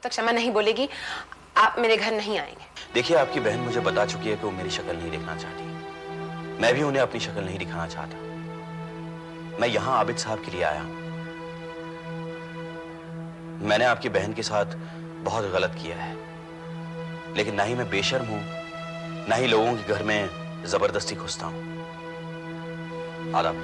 जब तक क्षमा नहीं बोलेगी आप मेरे घर नहीं आएंगे। देखिए, आपकी बहन मुझे बता चुकी है कि वो मेरी शक्ल नहीं देखना चाहती। मैं भी उन्हें अपनी शक्ल नहीं दिखाना चाहता। मैं यहां आबिद साहब के लिए आया हूं। मैंने आपकी बहन के साथ बहुत गलत किया है, लेकिन ना ही मैं बेशर्म हूं, ना ही लोगों के घर में जबरदस्ती घुसता हूं। आदाब।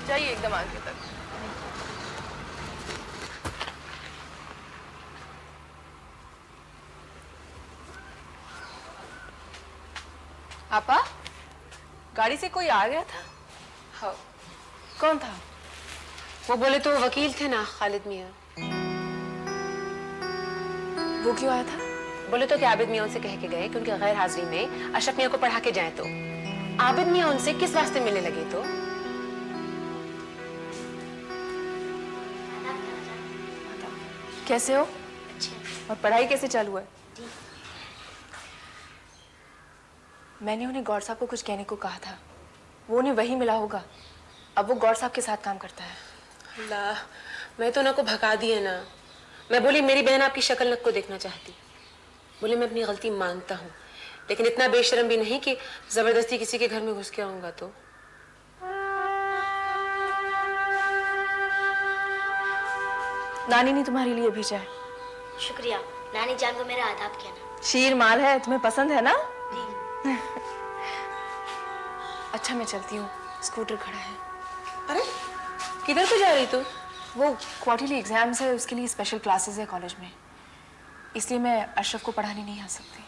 जाइए एकदम आगे तक। आपा, गाड़ी से कोई आ गया था? हाँ, कौन था? वो बोले तो वकील थे ना, खालिद मियाँ। वो क्यों आया था? बोले तो कि आबिद मियाँ उनसे कह के गए कि उनके गैर हाजिरी में अशरफ मियाँ को पढ़ा के जाएं। तो आबिद मियाँ उनसे किस वास्ते मिलने लगे? तो कैसे हो? और पढ़ाई कैसे चालू है? मैंने उन्हें गौर साहब को कुछ कहने को कहा था, वो उन्हें वही मिला होगा। अब वो गौर साहब के साथ काम करता है। अल्लाह, मैं तो ना को भगा दिए ना। मैं बोली मेरी बहन आपकी शक्ल नक को देखना चाहती। बोले मैं अपनी गलती मानता हूँ, लेकिन इतना बेशर्म भी नहीं कि जबरदस्ती किसी के घर में घुस के आऊंगा। तो नानी ने तुम्हारे लिए भेजा है। शुक्रिया। नानी जान को मेरा आदाब कहना। शीर माल है, तुम्हें पसंद है ना? जी। अच्छा मैं चलती हूँ, स्कूटर खड़ा है। अरे किधर को जा रही तू? वो क्वार्टरली एग्जाम्स है, उसके लिए स्पेशल क्लासेस है कॉलेज में, इसलिए मैं अशरफ को पढ़ाने नहीं आ सकती।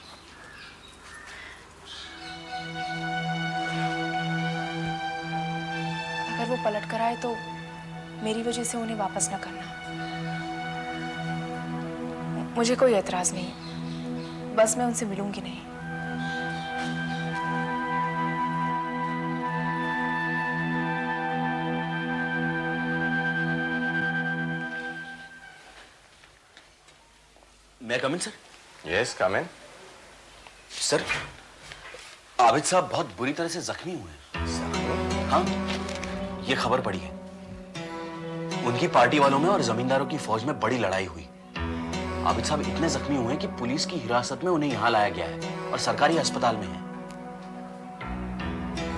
अगर वो पलट कर आए तो मेरी वजह से उन्हें वापस ना करना। मुझे कोई एतराज नहीं, बस मैं उनसे मिलूंगी नहीं। मैं कम इन सर? यस, कम इन। सर, आबिद साहब बहुत बुरी तरह से जख्मी हुए हैं। हाँ, ये खबर पड़ी है। उनकी पार्टी वालों में और जमींदारों की फौज में बड़ी लड़ाई हुई। आबिद साहब इतने जख्मी हुए हैं कि पुलिस की हिरासत में उन्हें यहां लाया गया है और सरकारी अस्पताल में है।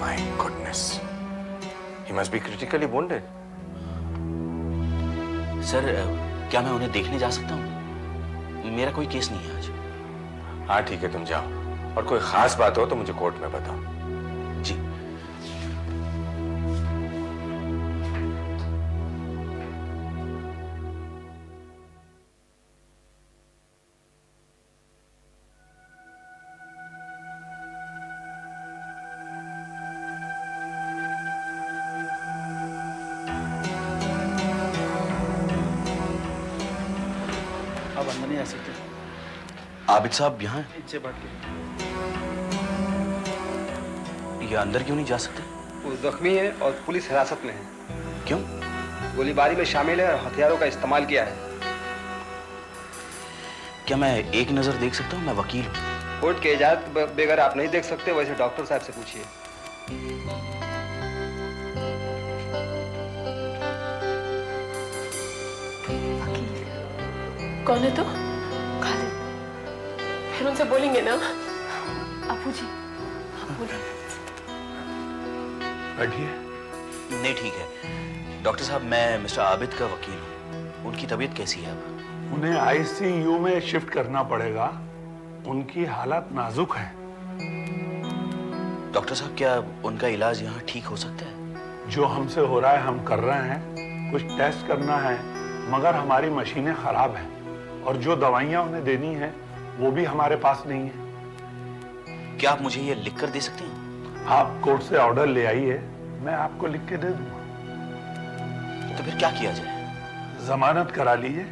My goodness, he must be critically wounded. Sir, क्या मैं उन्हें देखने जा सकता हूँ? मेरा कोई केस नहीं है आज। हाँ ठीक है, तुम जाओ, और कोई खास बात हो तो मुझे कोर्ट में बताओ। जी। आप अंदर नहीं आ सकते। आबिद साहब यहाँ हैं? नीचे बैठ के। ये अंदर क्यों नहीं जा सकते? वो जख्मी है और पुलिस हिरासत में है। क्यों? गोलीबारी में शामिल है और हथियारों का इस्तेमाल किया है। क्या मैं एक नजर देख सकता हूँ? मैं वकील हूँ। कोर्ट के इजाजत बगैर आप नहीं देख सकते, वैसे डॉक्टर साहब से पूछिए। कौन है? तो खालिद। फिर उनसे बोलेंगे ना? अबू जी, बोलिए। बैठिए। नहीं, ठीक है। डॉक्टर साहब, मैं मिस्टर आबिद का वकील हूँ। उनकी तबीयत कैसी है अब? उन्हें आईसीयू में शिफ्ट करना पड़ेगा, उनकी हालत नाजुक है। डॉक्टर साहब, क्या उनका इलाज यहाँ ठीक हो सकता है? जो हमसे हो रहा है हम कर रहे हैं। कुछ टेस्ट करना है, मगर हमारी मशीनें खराब हैं और जो दवाइयां उन्हें देनी है वो भी हमारे पास नहीं है। क्या आप मुझे ये लिख कर दे सकते हैं? आप कोर्ट से ऑर्डर ले आइए, मैं आपको लिख के दे दूंगा। तो फिर क्या किया जाए? जमानत करा लीजिए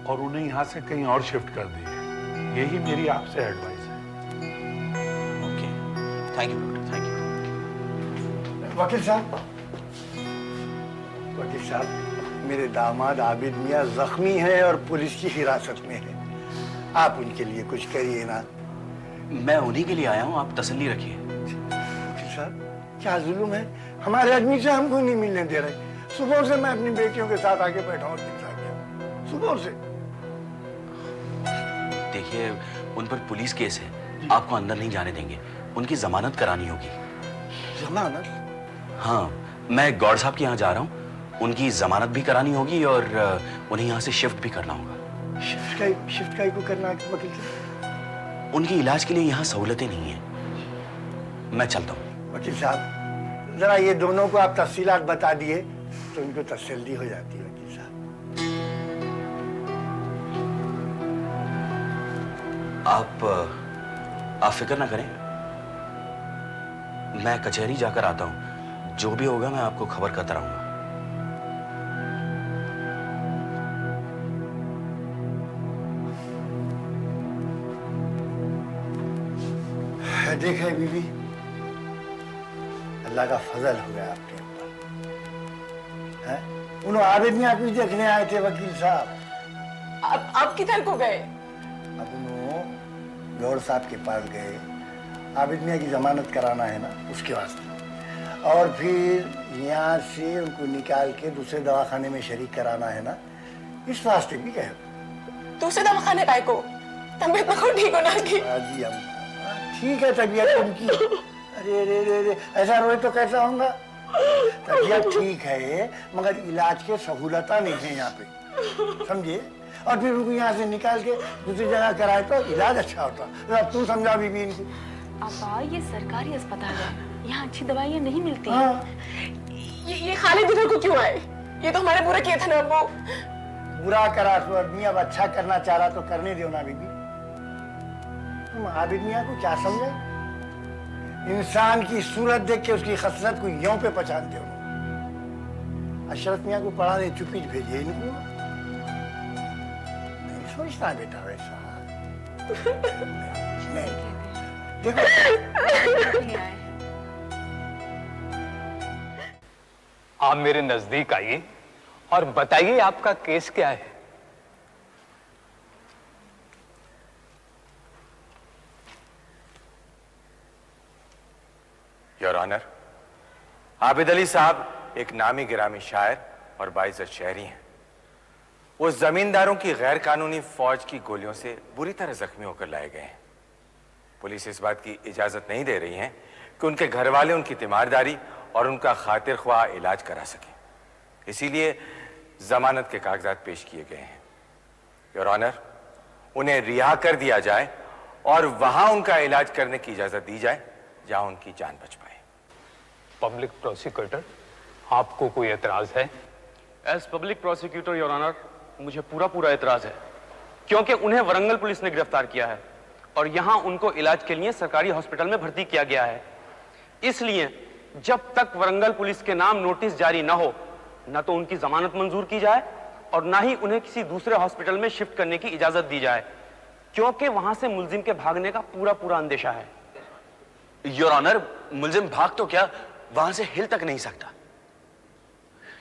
और उन्हें यहाँ से कहीं और शिफ्ट कर दीजिए। यही मेरी आपसे एडवाइस है। Okay, thank you doctor, thank you. वकील साहब, वकील साहब, मेरे दामाद आबिद मियाँ जख्मी हैं और पुलिस की हिरासत में है। आप उनके लिए कुछ करिए ना। मैं उन्हीं के लिए आया हूँ, आप तसल्ली रखिए। वकील साहब, क्या जुल्म है, हमारे आदमी से हमको नहीं मिलने दे रहे। सुबह से मैं अपनी बेटियों के साथ आके बैठा हूँ, सुबह से। देखिए, उन पर पुलिस केस है, आपको अंदर नहीं जाने देंगे। उनकी जमानत करानी होगी। जमानत? हाँ, मैं गौड़ साहब के यहाँ जा रहा हूँ, उनकी जमानत भी करानी होगी और उन्हें यहाँ से शिफ्ट भी करना होगा। शिफ्ट का ही को करना है वकील साहब? उनके इलाज के लिए यहाँ सहूलतें नहीं है। मैं चलता हूँ। वकील साहब, जरा ये दोनों को आप तफसीलात बता दिए तो इनको तसल्ली हो जाती है। वकील साहब, आप फिक्र ना करें, मैं कचहरी जाकर आता हूं। जो भी होगा मैं आपको खबर करता रहूंगा। देखे बीबी, अल्लाह का फजल हो गया आपके ऊपर। हैं? उन्होंने आबिद मियाँ कुछ देखने आए थे वकील साहब। अब किधर को गए? अब उन्होंने गौड़ साहब के पास गए, आबिद मियाँ की जमानत कराना है ना, उसके वास्ते। और फिर यहाँ से उनको निकाल के दूसरे दवाखाने में शरीक कराना है ना, इस वास्ते भी गए। दूसरे दवाखाने काय को? तबीयत तो ठीक होना की। जी हम ठीक है तबीयत उनकी। अरे रे रे रे, ऐसा रोए तो कैसा होगा? तबीयत ठीक है मगर इलाज के सहूलता नहीं है यहाँ पे, समझे? और फिर उनको यहाँ से निकाल के दूसरी जगह कराए तो इलाज अच्छा होता। अब तू समझा बीबी इनको। अब्बा, ये सरकारी अस्पताल है, यहाँ अच्छी दवाइयाँ नहीं मिलती। हाँ। ये खालिद इधर को क्यों आए? ये तो हमारे बुरा किया था ना अब्बू। बुरा करा तो आदमी अब अच्छा करना चाह रहा तो करने दो ना बीबी। तुम आबिद मियाँ को क्या समझे? इंसान की सूरत देख के उसकी खसलत को यों पे पहचानते हो। अशरफ मियाँ को पढ़ाने चुपी भेजिए इनको। नहीं सोचता बेटा वैसा। नहीं देखो, आप मेरे नजदीक आइए और बताइए आपका केस क्या है। योर ऑनर, आबिद अली साहब एक नामी गिरामी शायर और बाइज्जत शहरी हैं। वो जमींदारों की गैर कानूनी फौज की गोलियों से बुरी तरह जख्मी होकर लाए गए हैं। पुलिस इस बात की इजाजत नहीं दे रही है कि उनके घर वाले उनकी तीमारदारी और उनका खातिर ख्वाह इलाज करा सकें, इसीलिए जमानत के कागजात पेश किए गए हैं। योर ऑनर, उन्हें रिहा कर दिया जाए और वहां उनका इलाज करने की इजाजत दी जाए जहां उनकी जान बच पाए। पब्लिक प्रोसिक्यूटर, आपको कोई एतराज है? As public prosecutor your honour, मुझे पूरा एतराज है, क्योंकि उन्हें वरंगल पुलिस ने गिरफ्तार किया है और यहां उनको इलाज के लिए सरकारी हॉस्पिटल में भर्ती किया गया है। इसलिए जब तक वरंगल पुलिस के नाम नोटिस जारी न हो, न तो उनकी जमानत मंजूर की जाए और न ही उन्हें किसी दूसरे हॉस्पिटल में शिफ्ट करने की इजाजत दी जाए, क्योंकि वहां से मुलजिम के भागने का पूरा अंदेशा है। योर ऑनर, मुलजिम भाग तो क्या, वहां से हिल तक नहीं सकता।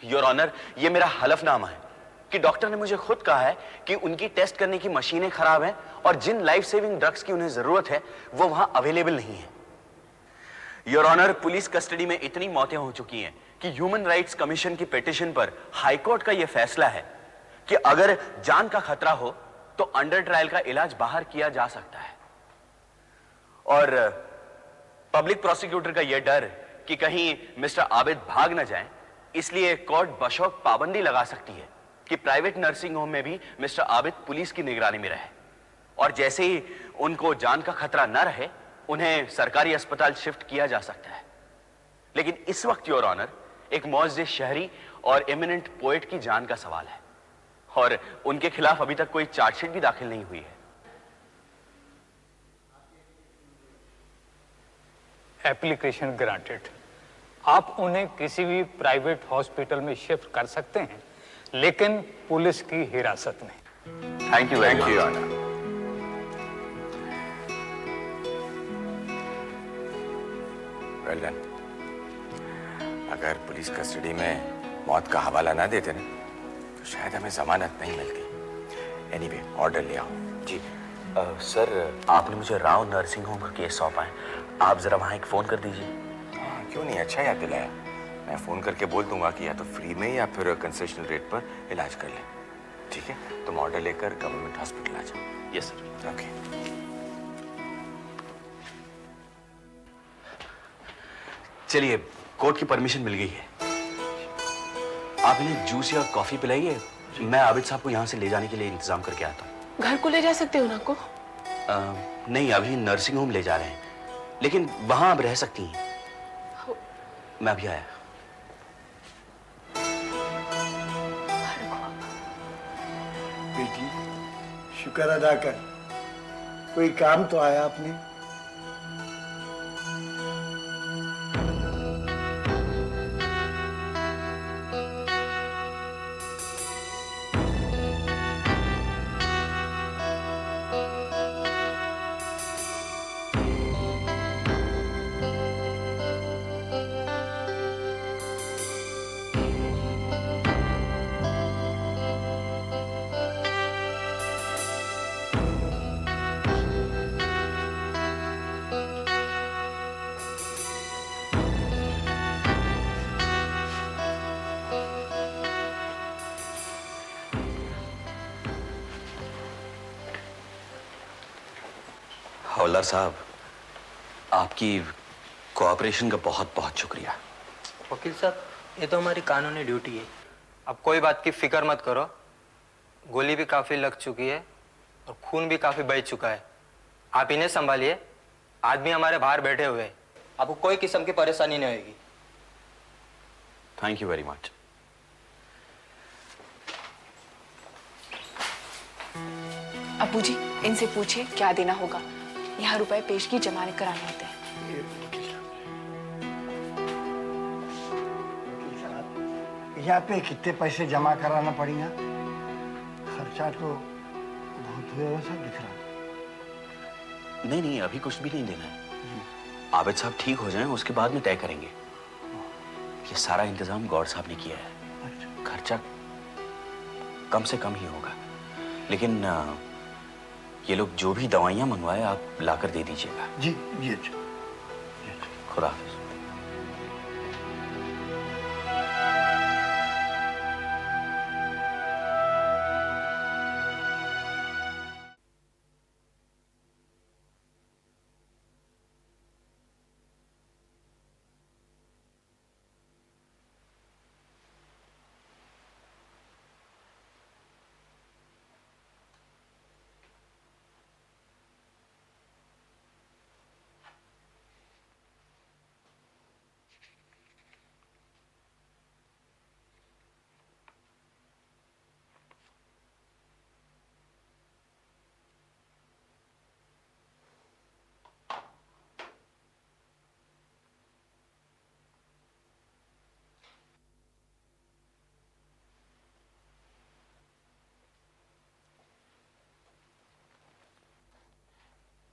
योर ऑनर, ये मेरा हलफनामा है कि डॉक्टर ने मुझे खुद कहा है कि उनकी टेस्ट करने की मशीनें खराब हैं और जिन लाइफ सेविंग ड्रग्स की उन्हें जरूरत है वो वहां अवेलेबल नहीं है। योर ऑनर, पुलिस कस्टडी में इतनी मौतें हो चुकी हैं कि ह्यूमन राइट्स कमीशन की पिटीशन पर हाईकोर्ट का यह फैसला है कि अगर जान का खतरा हो तो अंडर ट्रायल का इलाज बाहर किया जा सकता है। और पब्लिक प्रोसिक्यूटर का यह डर कि कहीं मिस्टर आबिद भाग न जाएं, इसलिए कोर्ट बशौक पाबंदी लगा सकती है कि प्राइवेट नर्सिंग होम में भी मिस्टर आबिद पुलिस की निगरानी में रहे, और जैसे ही उनको जान का खतरा न रहे उन्हें सरकारी अस्पताल शिफ्ट किया जा सकता है। लेकिन इस वक्त योर ऑनर, एक मौजूद शहरी और एमिनेंट पोएट की जान का सवाल है और उनके खिलाफ अभी तक कोई चार्जशीट भी दाखिल नहीं हुई है। Application granted. आप उन्हें किसी भी प्राइवेट हॉस्पिटल में शिफ्ट कर सकते हैं, लेकिन पुलिस की हिरासत में। Thank you your honour. Well done. अगर पुलिस कस्टडी में मौत का हवाला ना देते ना तो शायद हमें जमानत नहीं मिलती। एनीवे, ऑर्डर ले आओ। जी सर, आपने मुझे राव नर्सिंग होम का केस सौंपा है, आप जरा वहाँ एक फ़ोन कर दीजिए। हाँ, क्यों नहीं, अच्छा याद दिलाया। मैं फ़ोन करके बोल दूंगा कि या तो फ्री में या फिर कंसेशनल रेट पर इलाज कर लें। ठीक है, तुम ऑर्डर लेकर गवर्नमेंट हॉस्पिटल आ जाओ। Yes sir. ओके। चलिए, कोर्ट की परमिशन मिल गई है। आप इन्हें जूस या कॉफ़ी पिलाइए, मैं आबिद साहब को यहाँ से ले जाने के लिए इंतजाम करके आता हूँ। घर को ले जा सकते हो ना को? नहीं, अभी नर्सिंग होम ले जा रहे हैं, लेकिन वहाँ आप रह सकती हैं। मैं अभी आया। बेटी, शुक्र अदा कर, कोई काम तो आया आपने। हवलदार साहब, आपकी कोऑपरेशन का बहुत बहुत शुक्रिया। वकील साहब, ये तो हमारी कानूनी ड्यूटी है। अब कोई बात की फिक्र मत करो, गोली भी काफी लग चुकी है और खून भी काफी बह चुका है। आप इन्हें संभालिए, आदमी हमारे बाहर बैठे हुए हैं, आपको कोई किस्म की परेशानी नहीं होगी। Thank you very much. Abu ji, इनसे पूछिए क्या देना होगा। यहाँ रुपए पेशगी जमा कराने होते हैं। यहाँ पे कितने पैसे जमा कराना पड़ेगा? खर्चा तो बहुत हुआ वैसा दिख रहा। नहीं नहीं, अभी कुछ भी नहीं देना है। आबिद साहब ठीक हो जाएं, उसके बाद में तय करेंगे। ये सारा इंतजाम गौर साहब ने किया है। खर्चा कम से कम ही होगा, लेकिन ये लोग जो भी दवाइयाँ मंगवाए आप लाकर दे दीजिएगा। जी जी, अच्छा। खुदा हाफिज।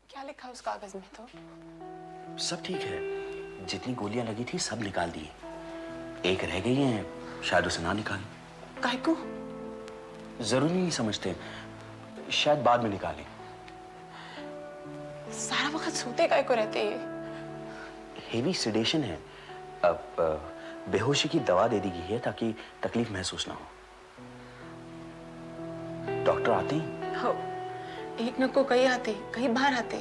क्या लिखा उस कागज में? तो सब ठीक है, जितनी गोलियां लगी थी सब निकाल दी। एक रह गई है, शायद उसे ना निकालें। काहे को? जरूरी नहीं समझते, शायद बाद में निकालें। सारा वक्त सोते काहे को रहते हैं? हेवी सिडेशन है। अब बेहोशी की दवा दे दी गई है ताकि तकलीफ महसूस ना हो। डॉक्टर आते हैं? हो, एक न को कहीं आते कहीं बाहर आते।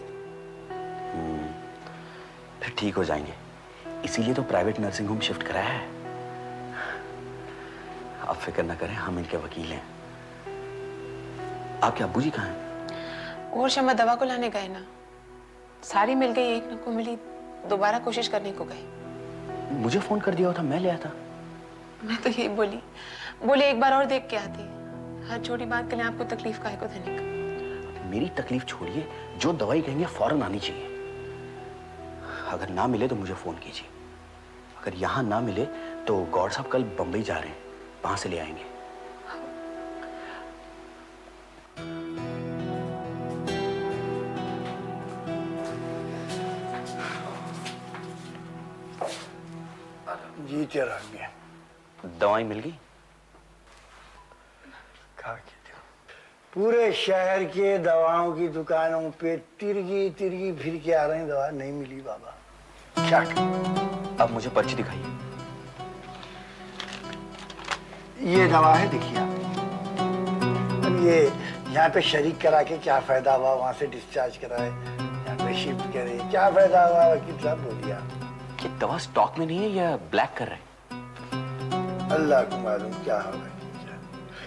फिर ठीक हो जाएंगे, इसीलिए तो प्राइवेट नर्सिंग होम शिफ्ट कराया है। आप फिक्र ना करें, हम इनके वकील हैं। आपके अब्बू जी कहाँ हैं? और शमा दवा को लाने गए ना, सारी मिल गई, एक न को मिली, दोबारा कोशिश करने को गए। मुझे फोन कर दिया होता, मैं ले आता। मैं तो यही बोली एक बार और देख के आती। हर छोटी बात के लिए आपको तकलीफ काहे को देने का? मेरी तकलीफ छोड़िए, जो दवाई कहेंगे फौरन आनी चाहिए। अगर ना मिले तो मुझे फोन कीजिए। अगर यहाँ ना मिले तो गौर साहब कल बंबई जा रहे हैं, वहां से ले आएंगे। जीते रहेंगे। दवाई मिल गई? खा के देखो। पूरे शहर के दवाओं की दुकानों पे तिरगी तिरगी फिर के आ रहे हैं, दवा नहीं मिली बाबा। क्या करें? अब मुझे पर्ची दिखाइए। ये दवा है, देखिए आप। अब ये यहाँ पे शरीक करा के क्या फायदा हुआ, वहां से डिस्चार्ज कराए, यहाँ पे शिफ्ट करे, क्या फायदा हुआ? वकील साहब बोलिए आप। ये दवा स्टॉक में नहीं है या ब्लैक कर रहे हैं? अल्लाह को मालूम क्या होगा।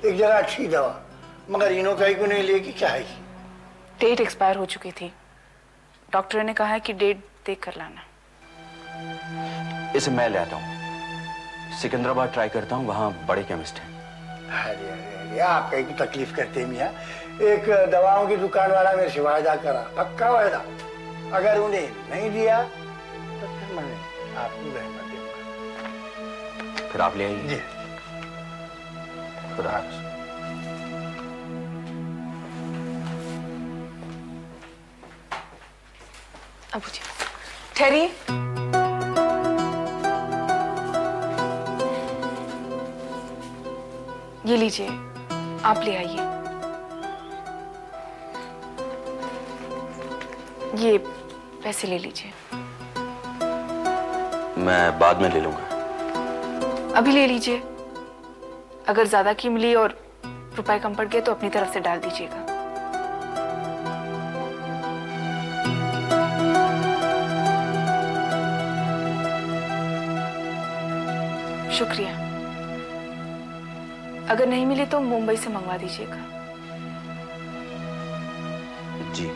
एक जगह अच्छी दवा, मगर इनो कहीं को नहीं लेगी, क्या है? डेट एक्सपायर हो चुकी थी। डॉक्टर ने कहा है कि डेट देख कर लाना। इसे मैं ले आता हूँ, सिकंदराबाद ट्राई करता हूँ, वहाँ बड़े केमिस्ट हैं। अरे अरे अरे, आप कहीं को तकलीफ करते हैं मियाँ। एक दवाओं की दुकान वाला मेरे से वायदा करा, पक्का वायदा, अगर उन्हें नहीं दिया तो फिर मैं आपको रहमत दूंगा। फिर आप ले आइए। जी। खुदा हाफिज़। अबू जी ठहरिए। ये लीजिए, आप ले आइए। ये पैसे ले लीजिए। मैं बाद में ले लूंगा। अभी ले लीजिए। अगर ज्यादा की मिली और रुपए कम पड़ गए तो अपनी तरफ से डाल दीजिएगा। शुक्रिया। अगर नहीं मिली तो मुंबई से मंगवा दीजिएगा। जी।